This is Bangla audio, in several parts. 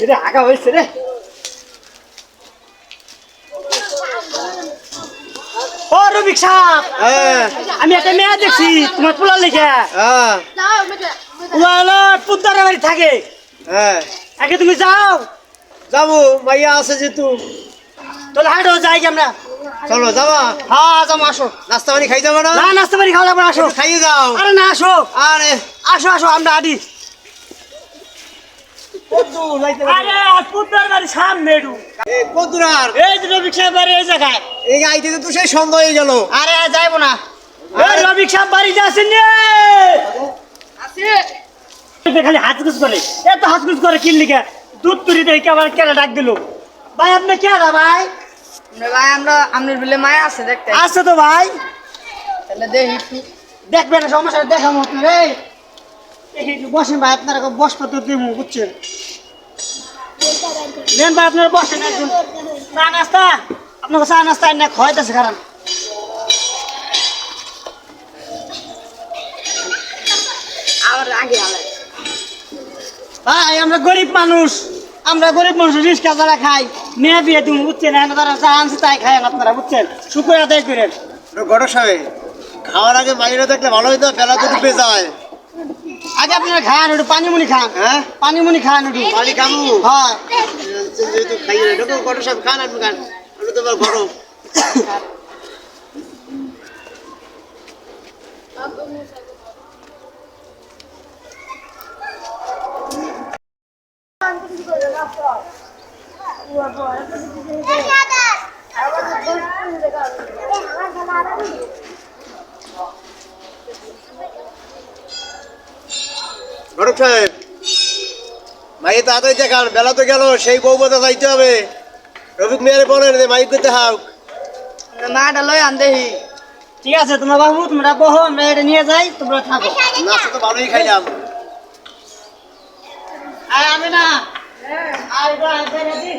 রে আগা হয়েছে রে। ও রবিক সাহেব, আমি একটা মেয়ে দেখছি তোমার পোলার লেখা। পুত্তারে বাড়ি থাকে। আগে তুমি যাও। যাবো, মাইয়া আছে যেহেতু। তাহলে হাঁটো যাই আমরা। চলো যাবা। হ্যাঁ যাবো, আসো। নাস্তা পানি খাই যাবো না? না নাস্তা পানি খাওয়া যাবো না, আসো। খাইয়ে যাও। আরে না, আসো। আরে আসো আসো, আমরা আদি। আরে পুত্তার বাড়ি সামনে একটু। কতুরার এই যে রবিক সাহেব বাড়ি এই জায়গায়। এই আইতে তো সেই সন্ধ্যা হয়ে গেল। আরে যাইবো না। এই রবিক সাহেব বাড়ি যাচ্ছেন রে। খালি হাতগুজ করে, এত হাতগুজ করে কিনলিকে দুধ তুরি দেখে আবার কেনা ডাক দিল। ভাই আপনি কে না ভাই? ভাই আমরা আপনার বিলে মায়া আছে দেখতে। আছে তো ভাই। তাহলে দেখি একটু। দেখবেন না, সমস্যা দেখাবো আপনার। এই একটু বসেন ভাই, আপনারা বসপত্র দিব বুঝছেন। নেন ভাই, আপনারা বসেন। একজন চা নাস্তা, আপনাকে চা নাস্তা না খাওয়াইতেছে কারণ। আমার আগে আলাই। ভাই আমরা গরিব মানুষ, রিস্কা যারা খাই, মেয়ে বিয়ে তুমি বুঝছেন, তারা যা আনছে তাই খায় আপনারা বুঝছেন। শুক্র আদায় করেন। গড় সাহেব, খাওয়ার আগে মাইরা দেখলে ভালো হইতো, বেলা তো ডুবে যায়। আগে আপনারা খান, একটু পানিমুনি খান। হ্যাঁ পানিমুনি খান একটু। পানি খাবো। হ্যাঁ যেহেতু খাইয়ে ঢোকো, গড় সাহেব খান, আপনি খান। আমি তোমার গরম। গরম সাহেব, মাইয়ে তাড়াতাড়ি দেখান, বেলা তো গেল, সেই বউ বাতা যাইতে হবে। রফিক মেয়ারে বলেন যে মাইক করতে হাও। মাটা লই আন দেখি। ঠিক আছে, তোমরা বাবু তোমরা বহো, আমরা এটা নিয়ে যাই, তোমরা থাকো। নাস্তা তো ভালোই খাইলাম। আর আমি না আর এটা রেডি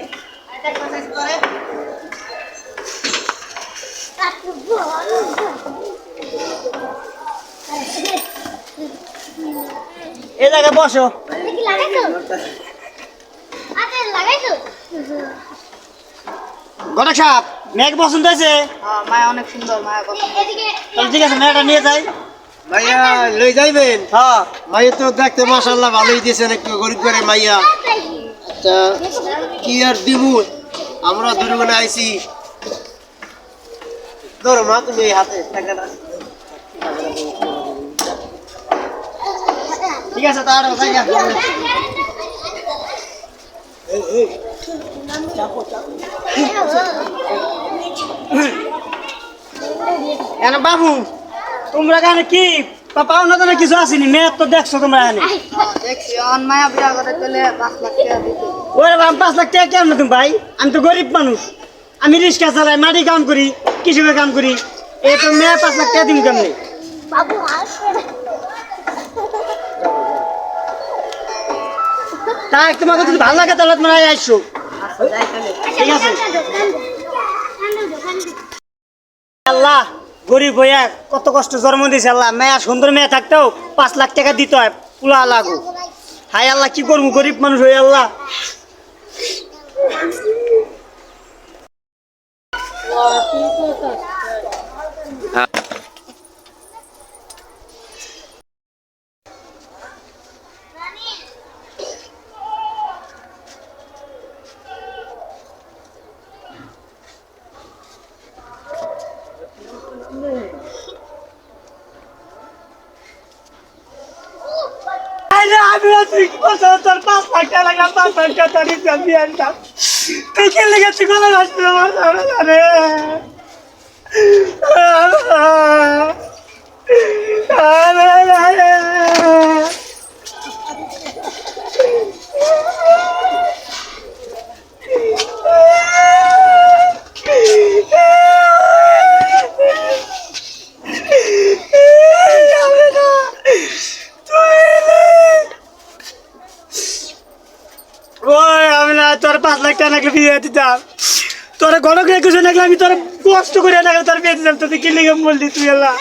এটা এক্সারসাইজ করে। এই জায়গায় বসো। গণেশ সাহেব, মেঘ পছন্দ হয়েছে? হ্যাঁ মায়া অনেক সুন্দর, মায়া কথা। তাহলে ঠিক আছে, মেয়েটা নিয়ে যাই। মাইয়া লই যাইবেন? হ্যাঁ মাইয়া তো দেখতে মাশাআল্লাহ ভালোই দিয়েছেন, একটু গরিব করে মাইয়া। আচ্ছা কি আর দিব, আমরা দুর্গুণে আইছি। ধরো মা, তুমি এই হাতে টাকাটা। ঠিক আছে, তাহলে যাই না। এনে বাবু তোমরা এখানে কি পাওনা দানা কিছু আসেনি? মেয়ের তো দেখছো তোমরা এখানে। দেখছি অন মায়া বিয়া করে চলে 5 লাখ টাকা দিতে। ওরে বাবা, 5 লাখ টাকা কেমন তুমি ভাই? আমি তো গরিব মানুষ, আমি রিক্সা চালাই, মাটি কাম করি, কৃষকের কাম করি। এই তো মেয়ে 5 লাখ টাকা দিন কেমনি? তা তোমাকে যদি ভালো লাগে তাহলে তোমরা আসছো। ঠিক আছে। আল্লাহ গরিব হইয়া কত কষ্ট জন্ম দিয়েছে আল্লাহ। মেয়া সুন্দর মেয়ে থাকতেও 5 লাখ টাকা দিতে হয়, পুলা লাগু। হাই আল্লাহ, কি করবো, গরিব মানুষ হয়ে আল্লাহ। আমি তুই তোর 5 লাখ টাকা লাগলাম, 5 লাখ টাকা দিয়ে আনতাম। তুই কে লেগেছি কোনো রাস্তা আমার সামনে তোর 5 লাখ টাকা লাগলে বিয়ে দিতাম। তোর গণক রেখেছো নাকলে আমি তোর কষ্ট করে নাকলে তোর বিয়ে দিতাম। তুই কি লেগে বললি তুই আল্লাহ।